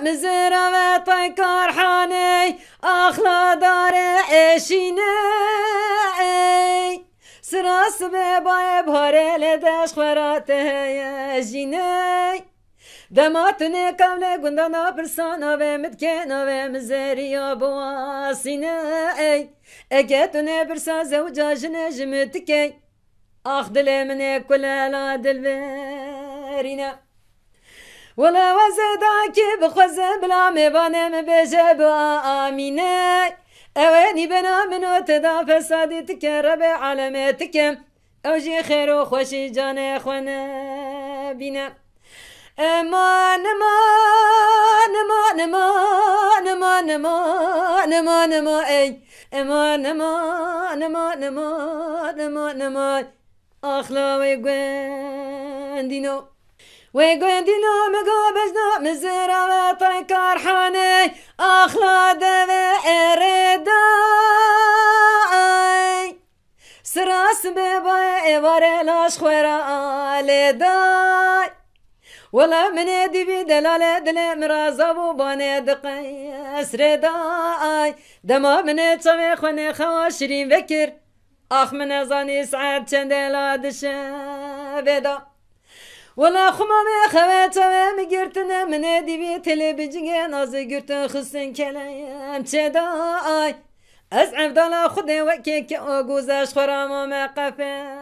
مزرا و تکار حانی آخلا دار عشینه سراس به بای باره لدش خراته جینه دماتنه کامله گندانا پرسانا و مدکنا و مزریا بواسینه اگتونه برسا زوجا جنه جمتکی آخ دل منه کلالا دل برینه ولا وزدا كي بخوزه بلا ميبانه مبيجه بآمينه اواني بنا منو تدا فسادي تكرب عالمتك اوجي خير وخوشي جاني خونا بينا امان امان امان امان امان امان امان امان اي امان امان امان امان امان امان اخلا ويقوندينو ويقندينا مقابزنا مزرا وطيكار حاني أخلا دمي إرداي سراس بباي إباري لاش خويرا آلي داي ولا من دي دلالة دلي مرازابو باني دقي أسرداي دما من تشوي خوني خواشرين بكر أخ من زاني سعاد چندلا دشا ولا خمامي خواتها مقرتنا من دي تلفزيون نازي قرتن خصن كلام تداي أزعم دالا خدي وكيك أقوزاش خرامة ما قفا